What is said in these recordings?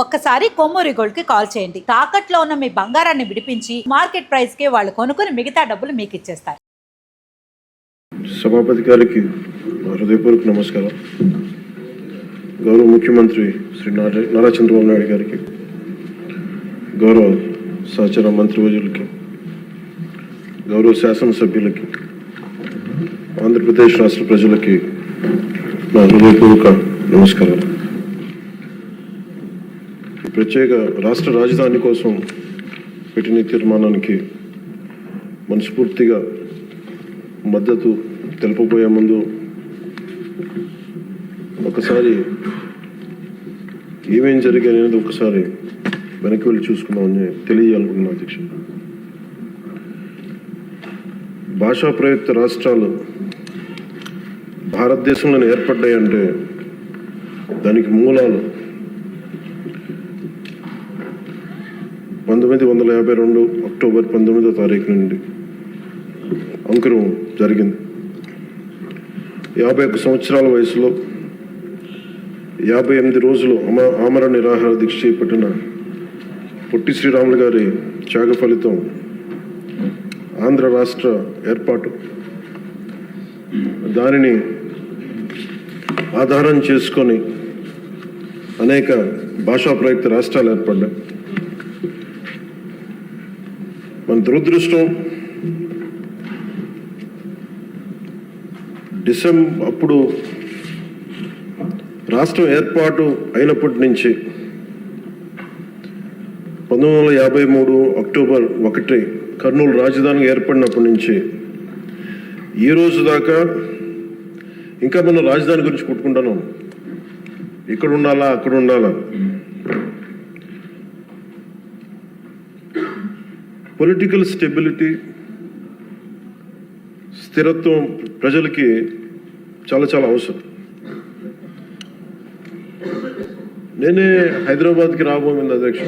ఒక్కసారి కొమ్మూరి గోల్డ్ కి కాల్ చేయండి. తాకట్లో ఉన్న మీ బంగారాన్ని విడిపించి మార్కెట్ ప్రైస్ కి వాళ్ళు కొనుక్కుని మిగతా డబ్బులు మీకు ఇచ్చేస్తారు. సభాపతి గారికి హృదయపూర్వక నమస్కారం. గౌరవ ముఖ్యమంత్రి శ్రీ నారా చంద్రబాబు నాయుడు గారికి, గౌరవ సహచర మంత్రివర్యులకి, గౌరవ శాసనసభ్యులకి, ఆంధ్రప్రదేశ్ రాష్ట్ర ప్రజలకి నా హృదయపూర్వక నమస్కారం. ప్రత్యేక రాష్ట్ర రాజధాని కోసం పెట్టిన తీర్మానానికి మనస్ఫూర్తిగా మద్దతు తెలుపబోయే ముందు ఒకసారి ఏమేం జరిగాయి అనేది ఒకసారి వెనక్కి వెళ్ళి చూసుకుందామని తెలియజేయాలనుకుంటున్నాను అధ్యక్ష. భాషా ప్రయుక్త రాష్ట్రాలు భారతదేశంలో ఏర్పడ్డాయంటే దానికి మూలాలు 1952 అక్టోబర్ 19వ తారీఖు నుండి అంకురం జరిగింది. 51 సంవత్సరాల వయసులో 58 రోజులు ఆమరణ నిరాహార దీక్ష చేపట్టిన పొట్టి శ్రీరాములు గారి త్యాగ ఫలితం ఆంధ్ర రాష్ట్ర ఏర్పాటు. దానిని ఆధారం చేసుకొని అనేక భాషా ప్రయుక్త రాష్ట్రాలు ఏర్పడ్డాయి. మన దురదృష్టం అప్పుడు రాష్ట్రం ఏర్పాటు అయినప్పటి నుంచి 1953 అక్టోబర్ 1 కర్నూలు రాజధాని ఏర్పడినప్పటి నుంచి ఈ రోజు దాకా ఇంకా మనం రాజధాని గురించి కొట్టుకుంటున్నాం. ఇక్కడ ఉండాలా, అక్కడ ఉండాలా. పొలిటికల్ స్టెబిలిటీ, స్థిరత్వం ప్రజలకి చాలా చాలా అవసరం. నేనే హైదరాబాద్కి రాబోయింది అధ్యక్ష.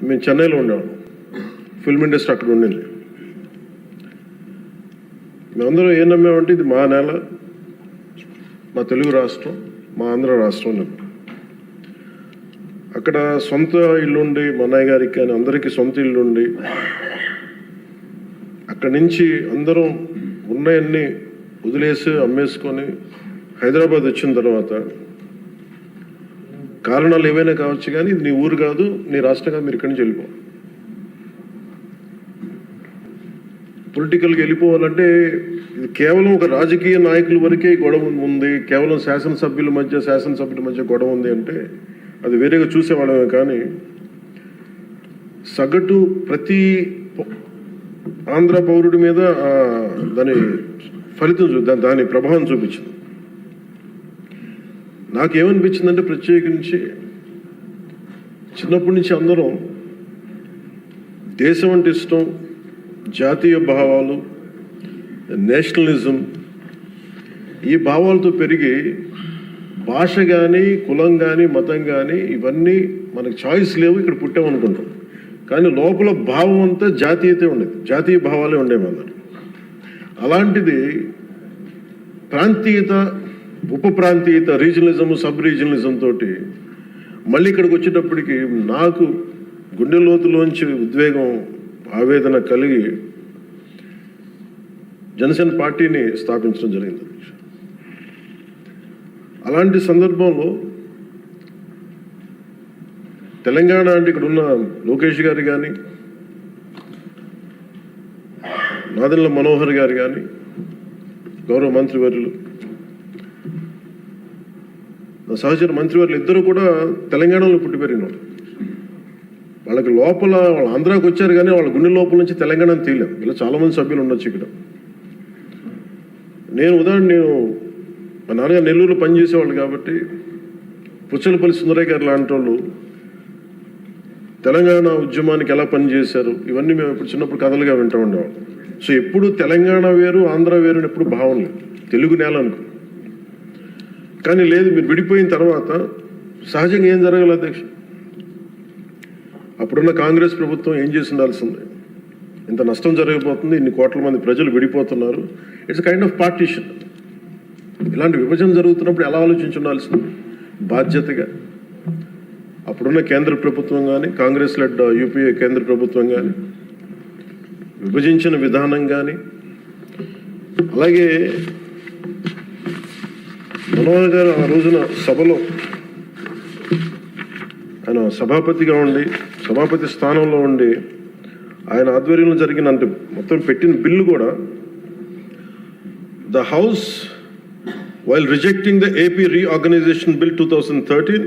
మేము చెన్నైలో ఉన్నాము, ఫిల్మ్ ఇండస్ట్రీ అక్కడ ఉండింది. మేమందరం ఏం నమ్మామంటే ఇది మా నేల, మా తెలుగు రాష్ట్రం, మా ఆంధ్ర రాష్ట్రం అని. అక్కడ సొంత ఇల్లుండి, మా అన్నయ్య గారికి కానీ అందరికీ సొంత ఇల్లుండి, అక్కడి నుంచి అందరం ఉన్నాయన్నీ వదిలేసి అమ్మేసుకొని హైదరాబాద్ వచ్చిన తర్వాత కారణాలు ఏవైనా కావచ్చు కానీ ఇది నీ ఊరు కాదు, నీ రాష్ట్రం కాదు, మీరు ఇక్కడి నుంచి వెళ్ళిపో. పొలిటికల్గా వెళ్ళిపోవాలంటే ఇది కేవలం ఒక రాజకీయ నాయకుల వరకే గొడవ ఉంది, కేవలం శాసనసభ్యుల మధ్య గొడవ ఉంది అంటే అది వేరేగా చూసేవాళ్ళమే. కానీ సగటు ప్రతి ఆంధ్ర పౌరుడి మీద దాని ఫలితం దాని ప్రభావం చూపించింది. నాకేమనిపించిందంటే ప్రత్యేకించి చిన్నప్పటి నుంచి అందరం దేశం అంటే ఇష్టం, జాతీయ భావాలు, నేషనలిజం, ఈ భావాలతో పెరిగి భాష కానీ, కులం కానీ, మతం కానీ ఇవన్నీ మనకు చాయిస్ లేవు, ఇక్కడ పుట్టామనుకుంటాం. కానీ లోపల భావం అంతా జాతీయతే ఉండేది, జాతీయ భావాలే ఉండేవి అందరు. అలాంటిది ప్రాంతీయత, ఉప ప్రాంతీయత, రీజనలిజం, సబ్ రీజనలిజం తోటి మళ్ళీ ఇక్కడికి వచ్చేటప్పటికి నాకు గుండె లోతులోంచి ఉద్వేగం, ఆవేదన కలిగి జనసేన పార్టీని స్థాపించడం జరిగింది. అలాంటి సందర్భంలో తెలంగాణ అంటే ఇక్కడ ఉన్న లోకేష్ గారు కానీ, నాదెండ్ల మనోహర్ గారు కానీ, గౌరవ మంత్రివర్యులు, సహచర మంత్రివర్యులు ఇద్దరు కూడా తెలంగాణలో పుట్టి పెరిగినారు. వాళ్ళకి లోపల వాళ్ళు ఆంధ్రాకి వచ్చారు కానీ వాళ్ళ గుండె లోపల నుంచి తెలంగాణను తీయలేం. ఇలా చాలామంది సభ్యులు ఉండొచ్చు ఇక్కడ. నేను మా నాన్నగారు నెల్లూరులో పనిచేసేవాళ్ళు కాబట్టి పుచ్చలపల్లి సుందరయ్య గారు లాంటి వాళ్ళు తెలంగాణ ఉద్యమానికి ఎలా పనిచేశారు ఇవన్నీ మేము ఇప్పుడు చిన్నప్పుడు కథలుగా వింటూ ఉండేవాళ్ళం. సో ఎప్పుడు తెలంగాణ వేరు, ఆంధ్ర వేరు ఎప్పుడు భావం లేదు, తెలుగు నేల అనుకో. కానీ లేదు, మీరు విడిపోయిన తర్వాత సహజంగా ఏం జరగాలి అధ్యక్ష? అప్పుడున్న కాంగ్రెస్ ప్రభుత్వం ఏం చేసి ఉండాల్సిందే, ఇంత నష్టం జరగబోతుంది, ఇన్ని కోట్ల మంది ప్రజలు విడిపోతున్నారు, ఇట్స్ కైండ్ ఆఫ్ పార్టీషన్. ఇలాంటి విభజన జరుగుతున్నప్పుడు ఎలా ఆలోచించి ఉండాల్సింది? బాధ్యతగా అప్పుడున్న కేంద్ర ప్రభుత్వం కానీ, కాంగ్రెస్ లెడ్ యూపీఏ కేంద్ర ప్రభుత్వం కానీ, విభజించిన విధానం కానీ, అలాగే మనోహర్ గారు ఆ రోజున సభలో ఆయన సభాపతిగా ఉండి, సభాపతి స్థానంలో ఉండి, ఆయన ఆధ్వర్యంలో జరిగిన అంటే మొత్తం పెట్టిన బిల్లు కూడా, the house while rejecting the AP Reorganization Bill 2013,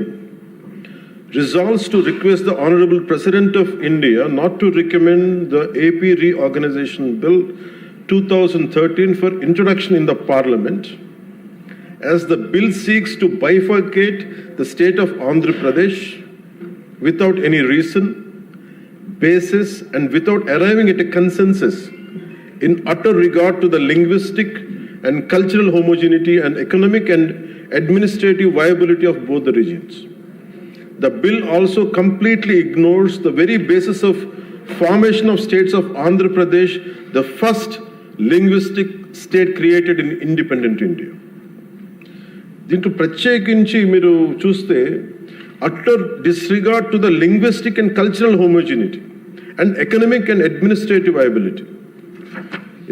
resolves to request the Honorable President of India not to recommend the AP Reorganization Bill 2013 for introduction in the Parliament, as the bill seeks to bifurcate the state of Andhra Pradesh without any reason, basis, and without arriving at a consensus in utter regard to the linguistic and cultural homogeneity and economic and administrative viability of both the regions. The bill also completely ignores the very basis of formation of states of Andhra Pradesh, the first linguistic state created in independent India. దీంట్లో ప్రత్యేకించి మీరు చూస్తే utter disregard to the linguistic and cultural homogeneity and economic and administrative viability.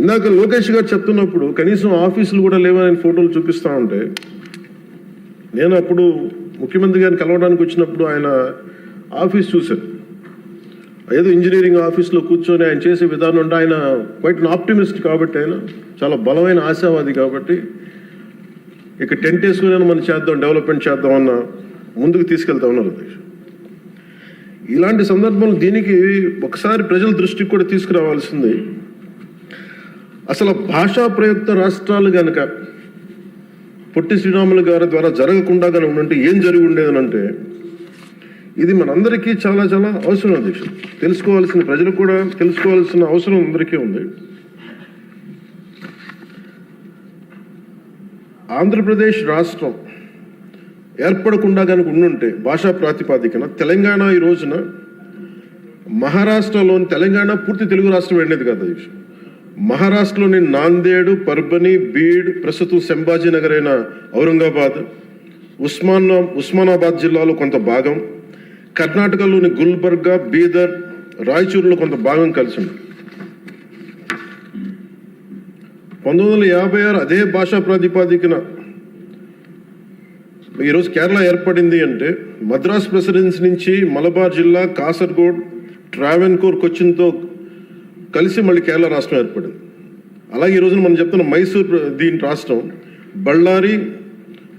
ఇందాక లోకేష్ గారు చెప్తున్నప్పుడు కనీసం ఆఫీసులు కూడా లేవని ఫోటోలు చూపిస్తూ ఉంటే, నేను అప్పుడు ముఖ్యమంత్రి గారిని కలవడానికి వచ్చినప్పుడు ఆయన ఆఫీస్ చూశాను. ఏదో ఇంజనీరింగ్ ఆఫీస్లో కూర్చొని ఆయన చేసే విధానం అంటే, ఆయన క్వైట్ ఆప్టిమిస్ట్ కాబట్టి, ఆయన చాలా బలమైన ఆశావాది కాబట్టి, ఇక టెంట్ వేసుకుని మనం చేద్దాం, డెవలప్మెంట్ చేద్దాం అన్న ముందుకు తీసుకెళ్తా ఉన్నారు. ఇలాంటి సందర్భంలో దీనికి ఒకసారి ప్రజల దృష్టికి కూడా తీసుకురావాల్సింది. అసలు భాషా ప్రయుక్త రాష్ట్రాలు కనుక పొట్టి శ్రీరాములు గారి ద్వారా జరగకుండా కనుక ఉంటే ఏం జరిగి ఉండేదనంటే, ఇది మనందరికీ చాలా చాలా అవసరం. అధ్యక్ష తెలుసుకోవాల్సిన, ప్రజలు కూడా తెలుసుకోవాల్సిన అవసరం అందరికీ ఉంది. ఆంధ్రప్రదేశ్ రాష్ట్రం ఏర్పడకుండా కనుక ఉండుంటే భాషా ప్రాతిపాదికన తెలంగాణ ఈ రోజున మహారాష్ట్రలోని, తెలంగాణ పూర్తి తెలుగు రాష్ట్రం వెళ్ళేది కదా అధ్యక్ష. మహారాష్ట్రలోని నాందేడు, పర్బని, బీడ్, ప్రస్తుతం సంభాజీనగర్ అయిన ఔరంగాబాద్, ఉస్మానాబాద్ జిల్లాలో కొంత భాగం, కర్ణాటకలోని గుల్బర్గా, బీదర్, రాయచూరులో కొంత భాగం కలిసి ఉంది. 1956 అదే భాషా ప్రాతిపాదికన ఈరోజు కేరళ ఏర్పడింది అంటే, మద్రాస్ ప్రెసిడెన్సీ నుంచి మలబార్ జిల్లా, కాసర్గోడ్, ట్రావెన్కోర్, కొచ్చిన్తో కలిసి మళ్ళీ కేరళ రాష్ట్రం ఏర్పడింది. అలాగే ఈ రోజున మనం చెప్తున్న మైసూర్ దీని రాష్ట్రం, బళ్ళారి,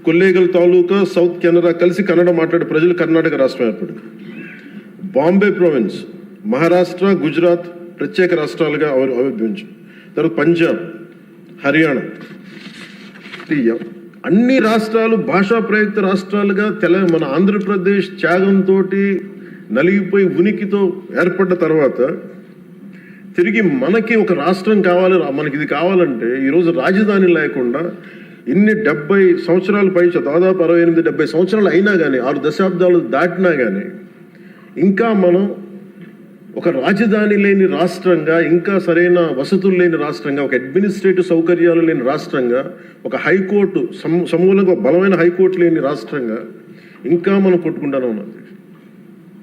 కొల్లేగల్ తాలూకా, సౌత్ కెనరా కలిసి కన్నడ మాట్లాడే ప్రజలు కర్ణాటక రాష్ట్రం ఏర్పడింది. బాంబే ప్రావిన్స్, మహారాష్ట్ర, గుజరాత్ ప్రత్యేక రాష్ట్రాలుగా ఆవిర్భవించాయి. తర్వాత పంజాబ్, హర్యానా, అన్ని రాష్ట్రాలు భాషా ప్రయుక్త రాష్ట్రాలుగా మన ఆంధ్రప్రదేశ్ త్యాగంతో నలిగిపోయి ఉనికితో ఏర్పడ్డ తర్వాత తిరిగి మనకి ఒక రాష్ట్రం కావాలి, మనకి ఇది కావాలంటే ఈరోజు రాజధాని లేకుండా ఇన్ని 70 సంవత్సరాల పై, దాదాపు 68-70 సంవత్సరాలు అయినా కానీ, 6 దశాబ్దాలు దాటినా కానీ ఇంకా మనం ఒక రాజధాని లేని రాష్ట్రంగా, ఇంకా సరైన వసతులు లేని రాష్ట్రంగా, ఒక అడ్మినిస్ట్రేటివ్ సౌకర్యాలు లేని రాష్ట్రంగా, ఒక హైకోర్టు సమూలంగా బలమైన హైకోర్టు లేని రాష్ట్రంగా ఇంకా మనం కొట్టుకుంటానే ఉన్నాం.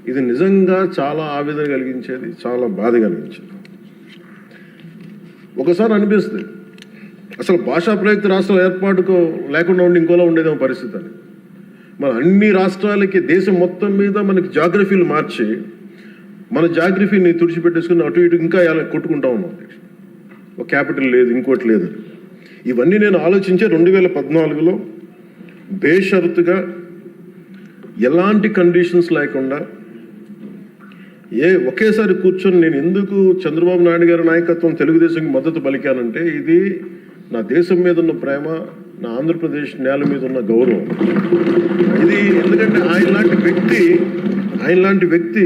ఇది నిజంగా చాలా ఆవేదన కలిగించేది, చాలా బాధ కలిగించేది. ఒకసారి అనిపిస్తుంది అసలు భాషా ప్రయుక్త రాష్ట్రాల ఏర్పాటుకు లేకుండా ఉండి ఇంకోలా ఉండేదేమో పరిస్థితి అని. మన అన్ని రాష్ట్రాలకి, దేశం మొత్తం మీద మనకి జాగ్రఫీలు మార్చి మన జాగ్రఫీని తుడిచిపెట్టేసుకుని అటు ఇటు ఇంకా ఎలా కొట్టుకుంటా ఉన్నాం. ఒక క్యాపిటల్ లేదు, ఇంకోటి లేదు. ఇవన్నీ నేను ఆలోచించే 2014లో బేషరతుగా ఎలాంటి కండిషన్స్ లేకుండా ఒకేసారి కూర్చొని నేను ఎందుకు చంద్రబాబు నాయుడు గారి నాయకత్వం తెలుగుదేశంకి మద్దతు పలికానంటే, ఇది నా దేశం మీద ఉన్న ప్రేమ, నా ఆంధ్రప్రదేశ్ నేల మీద ఉన్న గౌరవం. ఇది ఎందుకంటే ఆయన లాంటి వ్యక్తి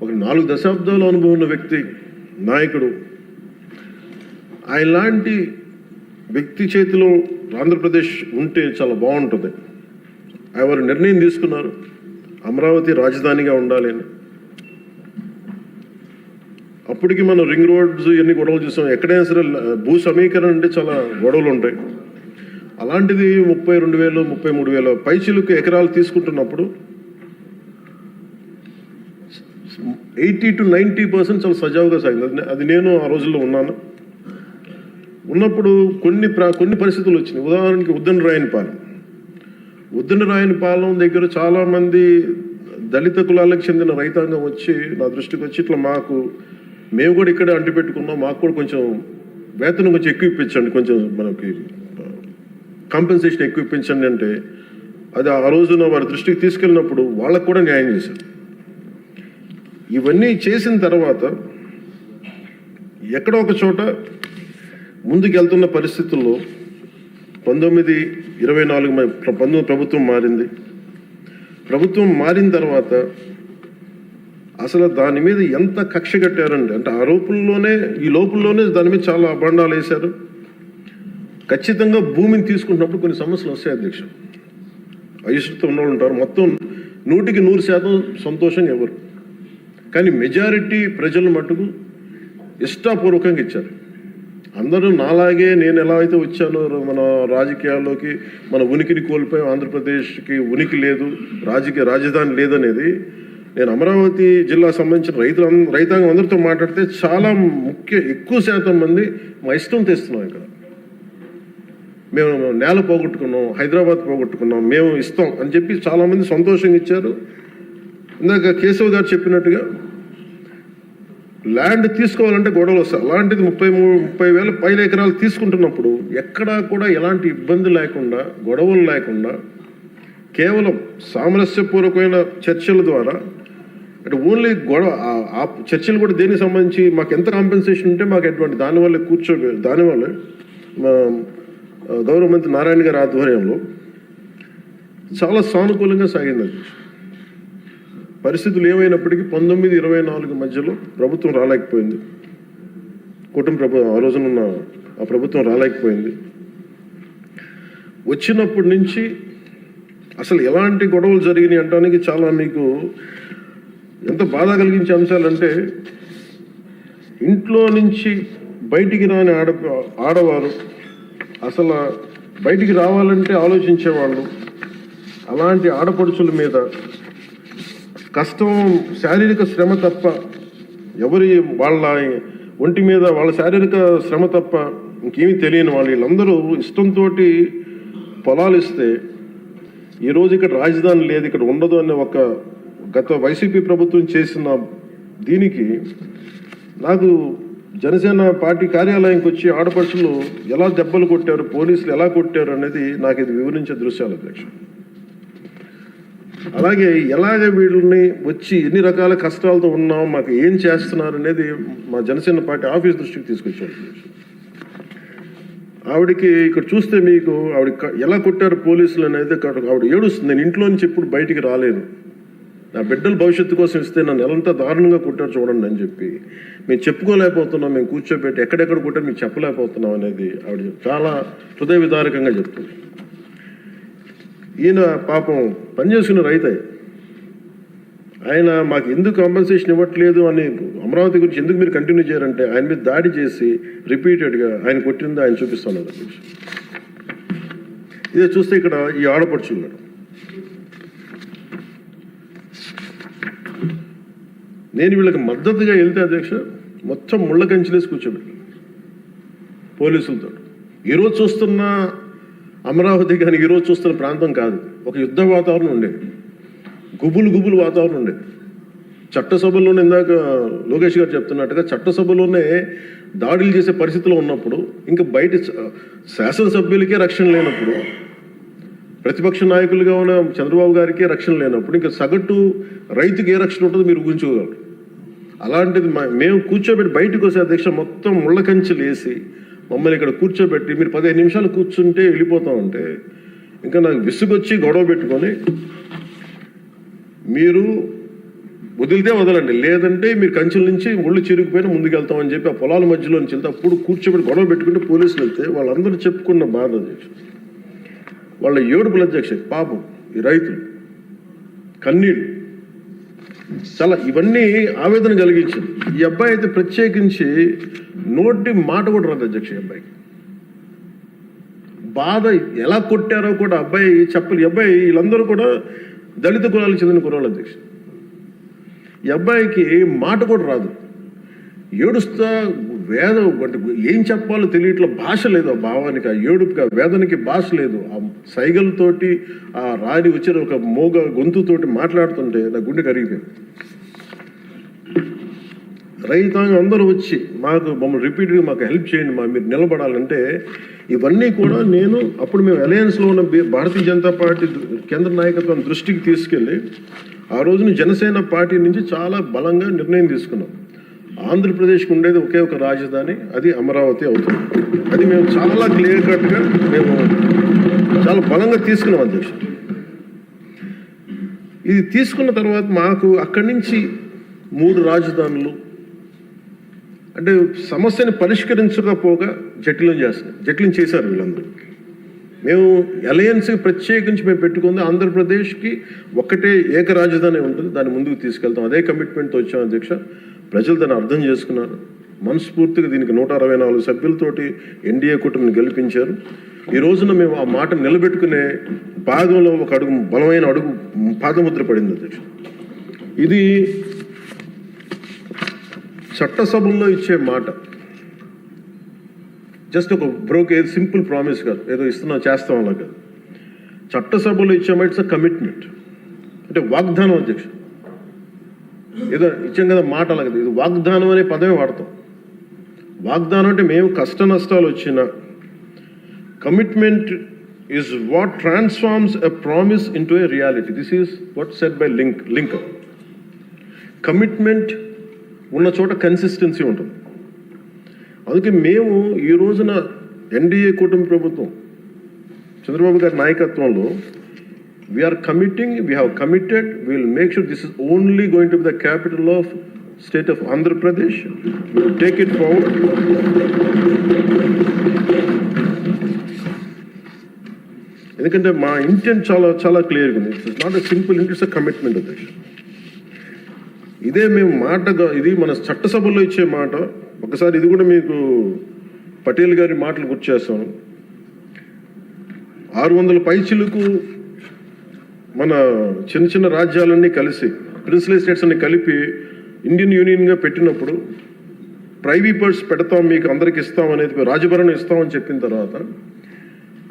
ఒక 4 దశాబ్దాల అనుభవం ఉన్న వ్యక్తి, నాయకుడు. ఆయన లాంటి వ్యక్తి చేతిలో ఆంధ్రప్రదేశ్ ఉంటే చాలా బాగుంటుంది. వారు నిర్ణయం తీసుకున్నారు అమరావతి రాజధానిగా ఉండాలి అని. అప్పటికి మనం రింగ్ రోడ్స్ ఇవన్నీ గొడవలు చూసాం. ఎక్కడైనా సరే భూ సమీకరణ అంటే చాలా గొడవలు ఉంటాయి. అలాంటిది 32,000 33,000 పైచిలకు ఎకరాలు తీసుకుంటున్నప్పుడు 80 to 90% చాలా సజావుగా సాగింది. అది నేను ఆ రోజుల్లో ఉన్నాను. ఉన్నప్పుడు కొన్ని పరిస్థితులు వచ్చినాయి. ఉదాహరణకి ఉద్దనరాయనిపాలెం దగ్గర చాలామంది దళిత కులాలకు చెందిన రైతాంగం వచ్చి నా దృష్టికి వచ్చి ఇట్లా మేము కూడా ఇక్కడే అంటి పెట్టుకున్నాం, మాకు కూడా కొంచెం వేతనం కొంచెం ఎక్కువ ఇప్పించండి, కొంచెం మనకి కాంపెన్సేషన్ ఎక్కువ ఇప్పించండి అంటే అది ఆ రోజున వారి దృష్టికి తీసుకెళ్ళినప్పుడు వాళ్ళకు కూడా న్యాయం చేశారు. ఇవన్నీ చేసిన తర్వాత ఎక్కడో ఒక చోట ముందుకు వెళ్తున్న పరిస్థితుల్లో 1924 ప్రభుత్వం మారింది. ప్రభుత్వం మారిన తర్వాత అసలు దాని మీద ఎంత కక్ష కట్టారంటే అంటే ఈ లోపుల్లోనే దాని మీద చాలా అభండాలు వేశారు. ఖచ్చితంగా భూమిని తీసుకుంటున్నప్పుడు కొన్ని సమస్యలు వస్తాయి అధ్యక్ష. అయిష్టత ఉన్నవాళ్ళు ఉంటారు, మొత్తం 100% సంతోషంగా ఎవరు, కానీ మెజారిటీ ప్రజలు మట్టుకు ఇష్టాపూర్వకంగా ఇచ్చారు. అందరూ నాలాగే నేను ఎలా అయితే వచ్చానో మన రాజకీయాల్లోకి మన ఉనికిని కోల్పోయాం, ఆంధ్రప్రదేశ్కి ఉనికి లేదు, రాజధాని లేదనేది నేను అమరావతి జిల్లా సంబంధించిన రైతాంగం అందరితో మాట్లాడితే చాలా ఎక్కువ శాతం మంది మా ఇష్టం తెస్తున్నాం. ఇక్కడ మేము నేల పోగొట్టుకున్నాం, హైదరాబాద్ పోగొట్టుకున్నాం, మేము ఇస్తాం అని చెప్పి చాలామంది సంతోషంగా ఇచ్చారు. ఇందాక కేశవ్ గారు చెప్పినట్టుగా ల్యాండ్ తీసుకోవాలంటే గొడవలు వస్తాయి. అలాంటిది 30,000 పైన ఎకరాలు తీసుకుంటున్నప్పుడు ఎక్కడా కూడా ఎలాంటి ఇబ్బంది లేకుండా, గొడవలు లేకుండా, కేవలం సామరస్యపూర్వకమైన చర్చల ద్వారా అంటే ఓన్లీ ఆ చర్చలు కూడా దేనికి సంబంధించి మాకు ఎంత కాంపెన్సేషన్ ఉంటే మాకు ఎటువంటి దానివల్ల గౌరవ మంత్రి నారాయణ గారి ఆధ్వర్యంలో చాలా సానుకూలంగా సాగింది. పరిస్థితులు ఏమైనప్పటికీ 1924 మధ్యలో ప్రభుత్వం రాలేకపోయింది, ఆ రోజునున్న ఆ ప్రభుత్వం రాలేకపోయింది. వచ్చినప్పటి నుంచి అసలు ఎలాంటి గొడవలు జరిగినాయి అంటానికి చాలా మీకు ఎంత బాధ కలిగించే అంశాలంటే ఇంట్లో నుంచి బయటికి రాని ఆడవారు అసలు బయటికి రావాలంటే ఆలోచించేవాళ్ళు. అలాంటి ఆడపడుచుల మీద కష్టం, శారీరక శ్రమ తప్ప వాళ్ళ ఒంటి మీద వాళ్ళ శారీరక శ్రమ తప్ప ఇంకేమీ తెలియని వీళ్ళందరూ ఇష్టంతో పొలాలు ఇస్తే ఈరోజు ఇక్కడ రాజధాని లేదు, ఇక్కడ ఉండదు అనే గత వైసీపీ ప్రభుత్వం చేసిన దీనికి నాకు జనసేన పార్టీ కార్యాలయానికి వచ్చి ఆడపడుచులు ఎలా దెబ్బలు కొట్టారు, పోలీసులు ఎలా కొట్టారు అనేది నాకు ఇది వివరించే దృశ్యాలు అధ్యక్ష. అలాగే ఎలాగ వీళ్ళని వచ్చి ఎన్ని రకాల కష్టాలతో ఉన్నాం, మాకు ఏం చేస్తున్నారు అనేది మా జనసేన పార్టీ ఆఫీస్ దృష్టికి తీసుకొచ్చారు. ఆవిడకి ఇక్కడ చూస్తే మీకు ఎలా కొట్టారు పోలీసులు అనేది ఆవిడ ఏడుస్తుంది. నేను ఇంట్లో నుంచి ఎప్పుడు బయటికి రాలేను, నా బిడ్డల భవిష్యత్తు కోసం ఇస్తే నన్ను ఎలాంతా దారుణంగా కొట్టారు చూడండి అని చెప్పి మేము చెప్పుకోలేకపోతున్నాం, మేము కూర్చోబెట్టి ఎక్కడెక్కడ కొట్టారు మీకు చెప్పలేకపోతున్నాం అనేది ఆవిడ చాలా హృదయ విదారకంగా చెప్తుంది. ఈయన పాపం పనిచేసుకున్న రైతే, ఆయన మాకు ఎందుకు కాంపెన్సేషన్ ఇవ్వట్లేదు అని అమరావతి గురించి ఎందుకు మీరు కంటిన్యూ చేయారంటే ఆయన మీద దాడి చేసి రిపీటెడ్గా ఆయన కొట్టింది ఆయన చూపిస్తున్నారు. ఇదే చూస్తే ఇక్కడ ఈ ఆడపడుచున్నాడు. నేను వీళ్ళకి మద్దతుగా వెళ్తే అధ్యక్ష మొత్తం ముళ్ళ కంచెలేసి కూర్చోబెట్టాను పోలీసులతో. ఈరోజు చూస్తున్న అమరావతి కానీ ఈరోజు చూస్తున్న ప్రాంతం కాదు, ఒక యుద్ధ వాతావరణం ఉండేది, గుబులు వాతావరణం ఉండేది. చట్టసభల్లోనే ఇందాక లోకేష్ గారు చెప్తున్నట్టుగా చట్టసభలోనే దాడులు చేసే పరిస్థితిలో ఉన్నప్పుడు ఇంకా బయట శాసనసభ్యులకే రక్షణ లేనప్పుడు, ప్రతిపక్ష నాయకులుగా ఉన్న చంద్రబాబు గారికి రక్షణ లేనప్పుడు ఇంకా సగటు రైతుకి ఏ రక్షణ ఉంటుందో మీరు ఊహించుకోగలరు. అలాంటిది మేము కూర్చోబెట్టి బయటకు వస్తే అధ్యక్ష మొత్తం ముళ్ళ కంచెలు వేసి మమ్మల్ని ఇక్కడ కూర్చోబెట్టి మీరు 15 నిమిషాలు కూర్చుంటే వెళ్ళిపోతామంటే ఇంకా నాకు విసుగొచ్చి గొడవ పెట్టుకొని మీరు వదిలితే వదలండి, లేదంటే మీరు కంచెల నుంచి ఒళ్ళు చిరిగిపోయినా ముందుకెళ్తామని చెప్పి ఆ పొలాల మధ్యలో నుంచి వెళ్తే అప్పుడు కూర్చోబెట్టి గొడవ పెట్టుకుంటే పోలీసులు వెళ్తే వాళ్ళందరూ చెప్పుకున్న బాధ అధ్యక్ష, వాళ్ళ ఏడుపుల అధ్యక్ష, పాపం ఈ రైతులు కన్నీళ్ళు చాలా ఇవన్నీ ఆవేదన కలిగించింది. ఈ అబ్బాయి అయితే ప్రత్యేకించి నోటి మాట కూడా రాదు అధ్యక్ష. ఈ అబ్బాయికి బాధ ఎలా కొట్టారో కూడా అబ్బాయి చెప్పలు. ఈ అబ్బాయి వీళ్ళందరూ కూడా దళిత కులాలకు చెందిన కులాలు అధ్యక్ష. ఈ అబ్బాయికి మాట కూడా రాదు, ఏడుస్తా వేదం అంటే ఏం చెప్పాలో తెలియట్లా, భాష లేదు ఆ భావానికి, ఆ ఏడుపుకి, ఆ వేదనకి భాష లేదు. ఆ సైగలతోటి ఆ రాడి వచ్చిన ఒక మోగ గొంతుతోటి మాట్లాడుతుంటే నా గుండె కరిగిపోయింది. రైతాంగం అందరూ వచ్చి మమ్మల్ని రిపీటెడ్గా మాకు హెల్ప్ చేయండి, మీరు నిలబడాలంటే ఇవన్నీ కూడా నేను అప్పుడు మేము అలయన్స్లో ఉన్న భారతీయ జనతా పార్టీ కేంద్ర నాయకత్వం దృష్టికి తీసుకెళ్ళి ఆ రోజున జనసేన పార్టీ నుంచి చాలా బలంగా నిర్ణయం తీసుకున్నాం. ఆంధ్రప్రదేశ్కి ఉండేది ఒకే ఒక రాజధాని, అది అమరావతి అవుతుంది. అది మేము చాలా క్లియర్ కట్గా మేము చాలా బలంగా తీసుకున్నాం అధ్యక్ష. ఇది తీసుకున్న తర్వాత మాకు అక్కడి నుంచి 3 రాజధానులు అంటే సమస్యని పరిష్కరించకపోగా జటిలం చేశారు వీళ్ళందరూ. మేము అలయన్స్కి ప్రత్యేకించి మేము పెట్టుకుంది ఆంధ్రప్రదేశ్కి ఒకటే ఏక రాజధాని ఉంటుంది, దాన్ని ముందుకు తీసుకెళ్తాం. అదే కమిట్మెంట్తో వచ్చాం అధ్యక్ష. ప్రజలు దాన్ని అర్థం చేసుకున్నారు. మనస్ఫూర్తిగా దీనికి 164 సభ్యులతోటి ఎన్డీఏ కూటమిని గెలిపించారు. ఈ రోజున మేము ఆ మాట నిలబెట్టుకునే భాగంలో ఒక అడుగు, బలమైన అడుగు పాదముద్ర పడింది అధ్యక్ష. ఇది చట్టసభల్లో ఇచ్చే మాట జస్ట్ ఒక సింపుల్ ప్రామిస్ కాదు, ఏదో చేస్తాం అలా కాదు. చట్టసభలో ఇచ్చే మాట ఇట్స్ కమిట్మెంట్, అంటే వాగ్దానం అధ్యక్ష. ఏదో ఇచ్చాం కదా మాట అలా కదా, ఇది వాగ్దానం అనే పదమే వాడతాం. వాగ్దానం అంటే మేము కష్ట నష్టాలు వచ్చిన commitment is what transforms a promise into a reality. This is what set by Lincoln. Commitment ఉన్న చోట కన్సిస్టెన్సీ ఉంటుంది. అందుకే మేము ఈ రోజున ఎన్డీఏ కూటమి ప్రభుత్వం చంద్రబాబు గారి నాయకత్వంలో we are committing, we have committed, we will make sure this is only going to be the capital of state of Andhra Pradesh. We will take it forward. ఎందుకంటే మా ఇంటెంట్ చాలా చాలా క్లియర్గా ఉంది. It's not a simple intent, it's a commitment అధ్యక్ష. ఇదే మేము మాటగా, ఇది మన చట్టసభలో ఇచ్చే మాట. ఒకసారి ఇది కూడా మీకు పటేల్ గారి మాటలు గుర్తు చేస్తాను. 600 పైచిలకు మన చిన్న చిన్న రాజ్యాలన్నీ కలిసి, ప్రిన్స్లీ స్టేట్స్ అన్ని కలిపి ఇండియన్ యూనియన్గా పెట్టినప్పుడు ప్రైవీపర్స్ పెడతాం, మీకు అందరికి ఇస్తాం అనేది, రాజభరణం ఇస్తామని చెప్పిన తర్వాత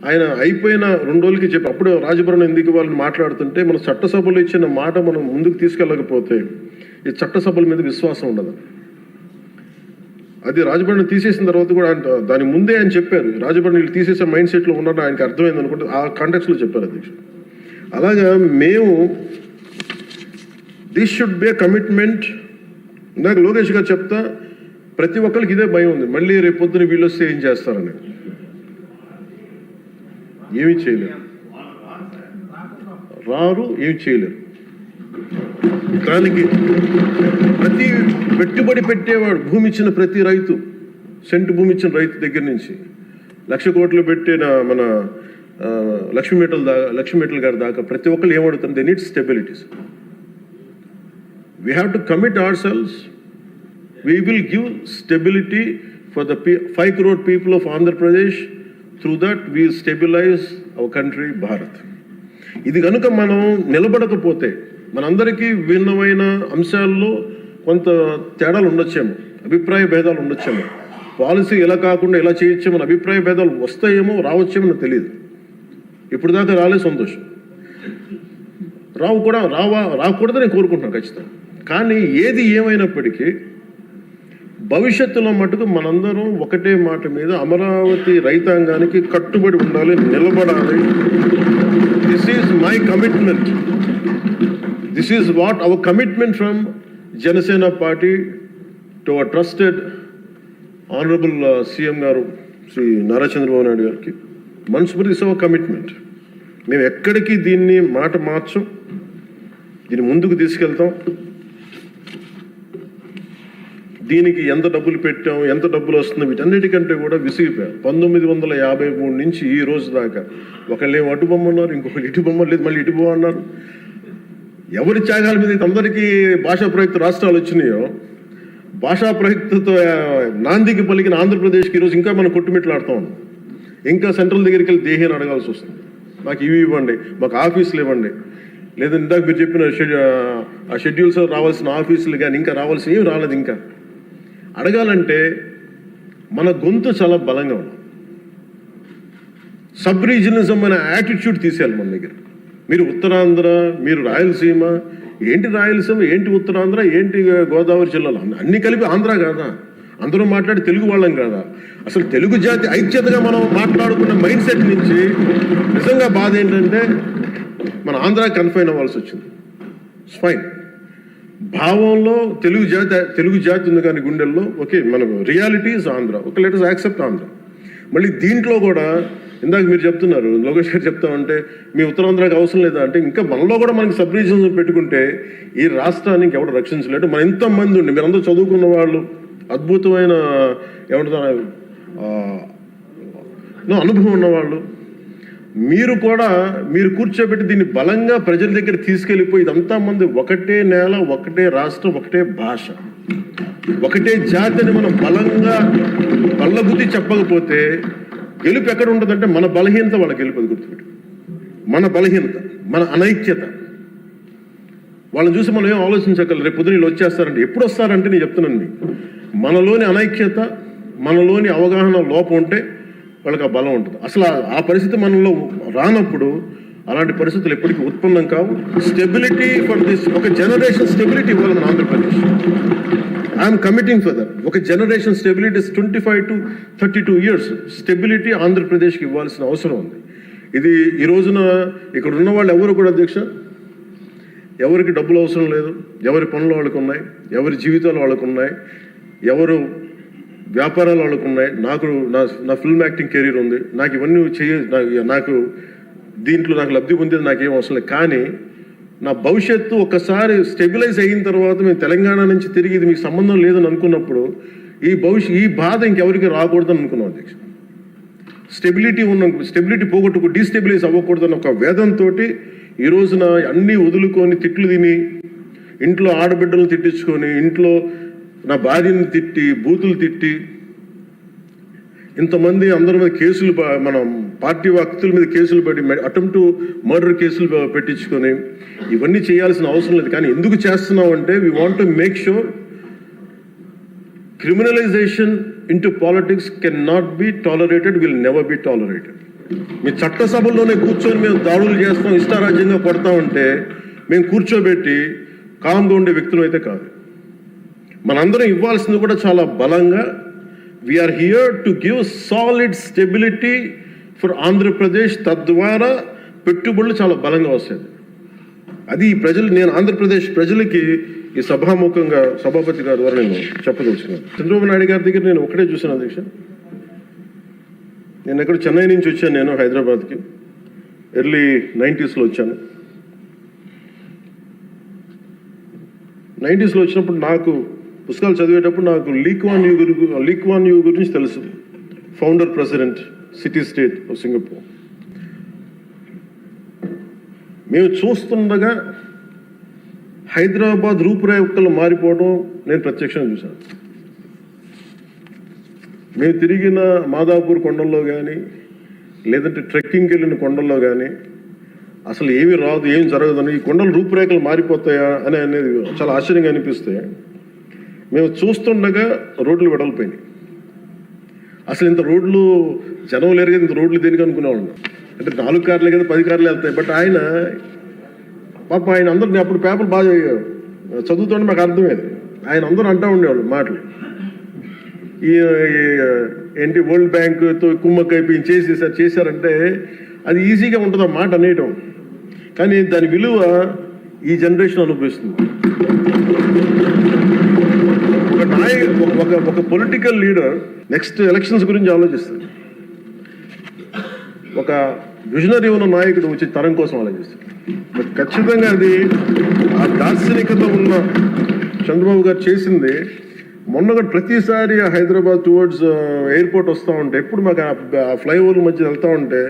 ఆయన అయిపోయిన 2 రోజులకి చెప్పి అప్పుడు రాజభరణం ఎందుకు వాళ్ళని మాట్లాడుతుంటే, మన చట్టసభలో ఇచ్చిన మాట మనం ముందుకు తీసుకెళ్ళకపోతే ఈ చట్టసభల మీద విశ్వాసం ఉండదు. అది రాజభరణం తీసేసిన తర్వాత కూడా దాని ముందే ఆయన చెప్పారు, రాజభరణం వీళ్ళు తీసేసే మైండ్ సెట్లో ఉన్నారని ఆయనకి అర్థమైంది అనుకుంటే ఆ కాంటెక్స్లో చెప్పారు అధ్యక్ష. అలాగా మేము this should be a commitment. ఇందాక లోకేష్ గారు చెప్తా, ప్రతి ఒక్కరికి ఇదే భయం ఉంది, మళ్ళీ రేపు పొద్దున వీళ్ళు వస్తే ఏం చేస్తారని. ఏమీ చేయలేరు, రారు, ఏమి చేయలేరు. దానికి ప్రతి పెట్టుబడి పెట్టేవాడు, భూమి ఇచ్చిన ప్రతి రైతు, సెంటు భూమి ఇచ్చిన రైతు దగ్గర నుంచి 1,00,000 కోట్లు పెట్టిన మన లక్ష్మీ గారి దాకా ప్రతి ఒక్కరు ఏమడుతుంది, they need stabilities. We have to commit ourselves. We will give stability for the 5 crore people of Andhra Pradesh. Through that we stabilise our country Bharat. ఇది కనుక మనం నిలబడకపోతే మనందరికీ భిన్నమైన అంశాల్లో కొంత తేడాలు ఉండొచ్చేమో, అభిప్రాయ భేదాలు ఉండొచ్చేమో, పాలసీ ఎలా కాకుండా ఎలా చేయొచ్చేమో అభిప్రాయ భేదాలు వస్తాయేమో, రావచ్చేమో నాకు తెలియదు. ఇప్పుడు దాకా రాలే, సంతోషం. రాకూడదని నేను కోరుకుంటున్నాను ఖచ్చితంగా. కానీ ఏది ఏమైనప్పటికీ భవిష్యత్తులో మటుకు మనందరం ఒకటే మాట మీద అమరావతి రైతాంగానికి కట్టుబడి ఉండాలి, నిలబడాలి. This is my commitment. This is what our commitment from Janasena party to our trusted honourable CM గారు శ్రీ నారా చంద్రబాబు నాయుడు గారికి. మనస్ఫూర్తి ఇస్ అవర్ కమిట్మెంట్. మేము ఎక్కడికి దీన్ని మాట మార్చం, దీన్ని ముందుకు తీసుకెళ్తాం. దీనికి ఎంత డబ్బులు పెట్టాం, ఎంత డబ్బులు వస్తుంది, వీటన్నిటికంటే కూడా విసిగిపోయాం. 1953 నుంచి ఈ రోజు దాకా ఒకళ్ళేమో అటు బొమ్మన్నారు, ఇంకొకళ్ళు ఇటు బొమ్మ లేదు, మళ్ళీ ఇటు బొమ్మ అన్నారు. ఎవరి త్యాగాల మీద అందరికీ భాషా ప్రయుక్త రాష్ట్రాలు వచ్చినాయో, భాషా ప్రయుక్తతో నాందికి పలికిన ఆంధ్రప్రదేశ్కి ఈరోజు ఇంకా మనం కొట్టుమిట్లాడుతూ ఉన్నాం. ఇంకా సెంట్రల్ దగ్గరికి వెళ్ళి దేహేని అడగాల్సి వస్తుంది. మాకు ఇవి ఇవ్వండి, మాకు ఆఫీసులు ఇవ్వండి, లేదా ఇందాక మీరు చెప్పిన ఆ షెడ్యూల్స్ రావాల్సిన ఆఫీసులు కానీ ఇంకా రావాల్సిన ఏమి రాలేదు. ఇంకా అడగాలంటే మన గొంతు చాలా బలంగా ఉంది. సబ్ రీజనలిజం అనే యాటిట్యూడ్ తీసేయాలి మన దగ్గర. మీరు ఉత్తరాంధ్ర, మీరు రాయలసీమ, ఏంటి రాయలసీమ, ఏంటి ఉత్తరాంధ్ర, ఏంటి గోదావరి జిల్లాలో అన్నీ కలిపి ఆంధ్ర కాదా? అందరూ మాట్లాడి తెలుగు వాళ్ళం కాదా? అసలు తెలుగు జాతి ఐక్యతగా మనం మాట్లాడుకున్న మైండ్ సెట్ నుంచి నిజంగా బాధ ఏంటంటే మన ఆంధ్ర కన్ఫైన్ అవ్వాల్సి వచ్చింది. ఫైన్, భావంలో తెలుగు జాతి ఉంది కానీ గుండెల్లో ఓకే, మనకు reality is Andhra, okay, let us accept Andhra. మళ్ళీ దీంట్లో కూడా ఇందాక మీరు చెప్తున్నారు, లోకేష్ గారు చెప్తామంటే మీ ఉత్తరాంధ్రకి అవసరం లేదా అంటే, ఇంకా మనలో కూడా మనకి సబ్ రీజన్స్ పెట్టుకుంటే ఈ రాష్ట్రానికి ఎవరు రక్షించలేడు. మన ఎంతమంది ఉండి మీరందరూ చదువుకున్న వాళ్ళు, అద్భుతమైన ఏమంటారు అనుభవం ఉన్నవాళ్ళు, మీరు కూడా మీరు కూర్చోబెట్టి దీన్ని బలంగా ప్రజల దగ్గర తీసుకెళ్ళిపోయి ఇదంతా మంది ఒకటే నేల, ఒకటే రాష్ట్రం, ఒకటే భాష, ఒకటే జాతిని మనం బలంగా బల్లగుద్ది చెప్పకపోతే గెలుపు ఎక్కడ ఉంటుందంటే మన బలహీనత వాళ్ళ గెలుపు. అది గుర్తుపెట్టు, మన బలహీనత, మన అనైక్యత. వాళ్ళని చూసి మనం ఏం ఆలోచించగలరు. రేపు పొద్దున వీళ్ళు వచ్చేస్తారంటే, ఎప్పుడు వస్తారంటే నేను చెప్తున్నాను మీకు, మనలోని అనైక్యత, మనలోని అవగాహన లోపం ఉంటే వాళ్ళకి ఆ బలం ఉంటుంది. అసలు ఆ పరిస్థితి మనలో రానప్పుడు అలాంటి పరిస్థితులు ఎప్పటికీ ఉత్పన్నం కావు. స్టెబిలిటీ ఫర్ దిస్, ఒక జనరేషన్ స్టెబిలిటీ ఇవ్వాలి మన Andhra Pradesh. I'm committing for that. ఒక generation stability 25 to 32 years stability ఆంధ్రప్రదేశ్కి ఇవ్వాల్సిన అవసరం ఉంది. ఇది ఈ రోజున ఇక్కడ ఉన్న వాళ్ళు ఎవరు కూడా అధ్యక్ష, ఎవరికి డబ్బులు అవసరం లేదు, ఎవరి పనులు వాళ్ళకు ఉన్నాయి, ఎవరి జీవితాలు వాళ్ళకు ఉన్నాయి, ఎవరు వ్యాపారాలు వాళ్ళకు ఉన్నాయి. నా ఫిల్మ్ యాక్టింగ్ కెరీర్ ఉంది, నాకు ఇవన్నీ నాకు దీంట్లో నాకు లబ్ధి పొందేది నాకేం అవసరం లేదు. కానీ నా భవిష్యత్తు ఒక్కసారి స్టెబిలైజ్ అయిన తర్వాత మేము తెలంగాణ నుంచి తిరిగి ఇది మీకు సంబంధం లేదని అనుకున్నప్పుడు ఈ బాధ ఇంకెవరికి రాకూడదని అనుకున్నాం అధ్యక్ష. స్టెబిలిటీ పోగొట్టుకు డీస్టెబిలైజ్ అవ్వకూడదని ఒక వేదంతో ఈ రోజున అన్నీ వదులుకొని తిట్లు తిని, ఇంట్లో ఆడబిడ్డలను తిట్టించుకొని, ఇంట్లో నా భార్యని తిట్టి, బూతులు తిట్టి, ఇంతమంది అందరి మీద కేసులు, మన పార్టీ వ్యక్తుల మీద కేసులు పెట్టి, అటెంప్ట్ టు మర్డర్ కేసులు పెట్టించుకొని ఇవన్నీ చేయాల్సిన అవసరం లేదు. కానీ ఎందుకు చేస్తున్నాం అంటే we want to make sure criminalisation into politics can not be tolerated, will never be tolerated. మీ చట్టసభల్లోనే కూర్చొని మేము దాడులు చేస్తాం, ఇష్టారాజ్యంగా కొడతామంటే మేము కూర్చోబెట్టి కామ్గా ఉండే వ్యక్తులు అయితే కాదు. మనందరం ఇవ్వాల్సింది కూడా చాలా బలంగా, we are here to give solid stability for Andhra Pradesh. తద్వారా పెట్టుబడులు చాలా బలంగా వస్తాయి. అది నేను ఆంధ్రప్రదేశ్ ప్రజలకి ఈ సభాముఖంగా సభాపతి గారి ద్వారా నేను చెప్పదలుచుకున్నాను. చంద్రబాబు నాయుడు గారి దగ్గర నేను ఒకటే చూశాను అధ్యక్ష. నేను ఎక్కడ చెన్నై నుంచి వచ్చాను, నేను హైదరాబాద్కి ఎర్లీ 90s వచ్చాను. 90s వచ్చినప్పుడు నాకు పుస్తకాలు చదివేటప్పుడు నాకు లీ క్వాన్ యూ గురించి తెలుసు. Founder president city state of Singapore. మేము చూస్తుండగా హైదరాబాద్ రూపురేఖలు మారిపోవడం నేను ప్రత్యక్షంగా చూశాను. మేము తిరిగిన మాదాపూర్ కొండల్లో కానీ, లేదంటే ట్రెక్కింగ్కి వెళ్ళిన కొండల్లో కానీ అసలు ఏమి రాదు, ఏం జరగదని, ఈ కొండల రూపురేఖలు మారిపోతాయా అనేది చాలా ఆశ్చర్యంగా అనిపిస్తాయి. మేము చూస్తుండగా రోడ్లు వెడల్పోయినాయి. అసలు ఇంత రోడ్లు జనం లేరు కదా, ఇంత రోడ్లు దేనికి అనుకునేవాళ్ళం. అంటే 4 కార్లే కదా, 10 కార్లు వెళ్తాయి. బట్ ఆయన అందరినీ అప్పుడు పేపర్లు బాగా చదువుతుంటే మాకు అర్థమయ్యేది. ఆయన అందరూ అంటూ ఉండేవాళ్ళు మాటలు, ఏంటి వరల్డ్ బ్యాంకుతో కుమ్మక్కైపోయి చేశారంటే అది ఈజీగా ఉంటుంది ఆ మాట అనేయటం. కానీ దాని విలువ ఈ జనరేషన్ అనుభవిస్తుంది. ఒక పొలిటికల్ లీడర్ నెక్స్ట్ ఎలక్షన్స్ గురించి ఆలోచిస్తారు. ఒక విజనరీ ఉన్న నాయకుడు వచ్చి తరం కోసం ఆలోచిస్తారు. బట్ ఖచ్చితంగా అది ఆ దార్శనికత ఉన్న చంద్రబాబు గారు చేసింది. మొన్న ప్రతిసారి హైదరాబాద్ టువర్డ్స్ ఎయిర్పోర్ట్ వస్తూ ఉంటే, ఎప్పుడు మాకు ఆ ఫ్లైఓవర్ మధ్య వెళ్తూ ఉంటే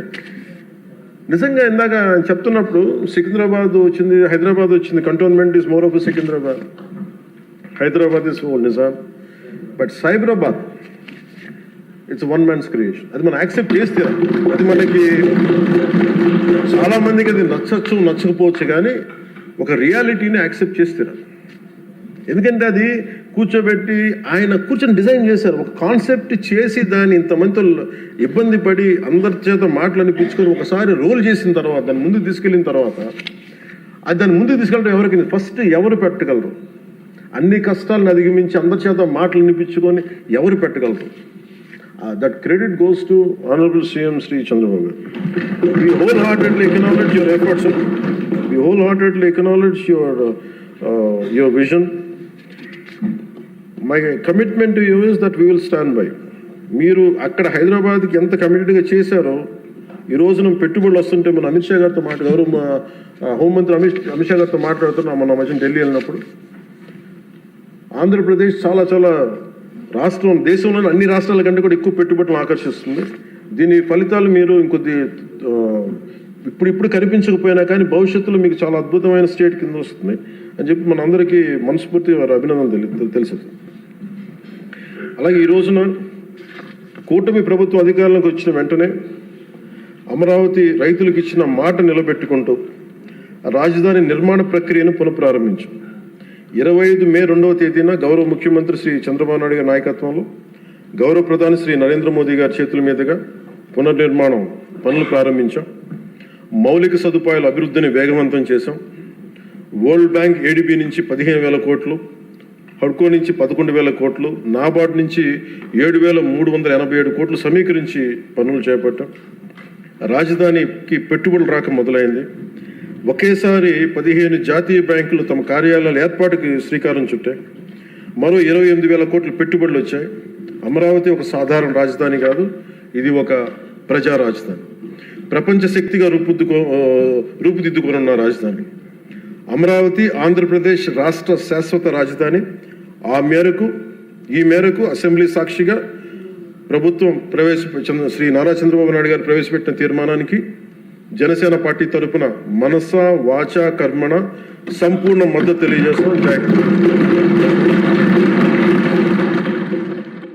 నిజంగా ఇందాక చెప్తున్నప్పుడు సికింద్రాబాద్ వచ్చింది, హైదరాబాద్ వచ్చింది. Cantonment is more of Secunderabad, Hyderabad is old Nizam. But Cyberabad it's one man's creation. అది మనం యాక్సెప్ట్ చేస్తే అది మనకి చాలామందికి అది నచ్చచ్చు నచ్చకపోవచ్చు, కానీ ఒక రియాలిటీని యాక్సెప్ట్ చేస్తారు. ఎందుకంటే అది కూర్చోబెట్టి ఆయన కూర్చొని డిజైన్ చేశారు, ఒక కాన్సెప్ట్ చేసి దాన్ని ఇంతమందితో ఇబ్బంది పడి అందరి చేత మాటలు అనిపించుకొని ఒకసారి రోల్ చేసిన తర్వాత దాన్ని ముందుకు తీసుకెళ్ళిన తర్వాత అది దాన్ని ముందుకు తీసుకెళ్ళడం ఎవరికి ఫస్ట్ ఎవరు పెట్టగలరు? అన్ని కష్టాలను అధిగమించి అందరి చేత మాటలు అనిపించుకొని ఎవరు పెట్టగలరు? That credit goes to honourable CM Shri Chandrababu garu. We wholeheartedly acknowledge your efforts, sir. We wholeheartedly acknowledge your vision. My commitment to you is that we will stand by. మీరు అక్కడ హైదరాబాద్కి ఎంత కమిటెడ్గా చేశారో ఈ రోజున పెట్టుబడులు వస్తుంటే మన అమిత్ షా గారితో గౌరవ హోంమంత్రి అమిత్ షా గారితో మాట్లాడుతున్నాం మన మధ్య ఢిల్లీ వెళ్ళినప్పుడు. ఆంధ్రప్రదేశ్ చాలా చాలా రాష్ట్రం, దేశంలోని అన్ని రాష్ట్రాల కంటే కూడా ఎక్కువ పెట్టుబడులను ఆకర్షిస్తుంది. దీని ఫలితాలు మీరు ఇంకొద్ది ఇప్పుడు కనిపించకపోయినా కానీ భవిష్యత్తులో మీకు చాలా అద్భుతమైన స్టేట్ కింద వస్తుంది అని చెప్పి మన అందరికీ మనస్ఫూర్తి వారి అభినందనలు తెలుసు. అలాగే ఈ రోజున కూటమి ప్రభుత్వం అధికారంలోకి వచ్చిన వెంటనే అమరావతి రైతులకు ఇచ్చిన మాట నిలబెట్టుకుంటూ రాజధాని నిర్మాణ ప్రక్రియను పునఃప్రారంభించాం. 25 మే 2వ తేదీన గౌరవ ముఖ్యమంత్రి శ్రీ చంద్రబాబు నాయుడు గారి నాయకత్వంలో గౌరవ ప్రధాని శ్రీ నరేంద్ర మోదీ గారి చేతుల మీదుగా పునర్నిర్మాణం పనులు ప్రారంభించాం. మౌలిక సదుపాయాల అభివృద్ధిని వేగవంతం చేశాం. వరల్డ్ బ్యాంక్ ఏడీబీ నుంచి 15,000 కోట్లు, హడ్కో నుంచి 11,000 కోట్లు, నాబార్డ్ నుంచి 7,387 కోట్లు సమీకరించి పనులు చేపట్టాం. రాజధానికి పెట్టుబడులు రాక మొదలైంది. ఒకేసారి 15 జాతీయ బ్యాంకులు తమ కార్యాలయాల ఏర్పాటుకి శ్రీకారం చుట్టాయి. మరో 28,000 కోట్ల పెట్టుబడులు వచ్చాయి. అమరావతి ఒక సాధారణ రాజధాని కాదు, ఇది ఒక ప్రజా రాజధాని, ప్రపంచ శక్తిగా రూపుదిద్దుకున్న రాజధాని. అమరావతి ఆంధ్రప్రదేశ్ రాష్ట్ర శాశ్వత రాజధాని. ఈ మేరకు అసెంబ్లీ సాక్షిగా ప్రభుత్వం శ్రీ నారా చంద్రబాబు నాయుడు గారు ప్రవేశపెట్టిన తీర్మానానికి జనసేన పార్టీ తరఫున మనస వాచ కర్మణ సంపూర్ణ మద్దతు తెలియజేస్తున్నాం. జై హింద్.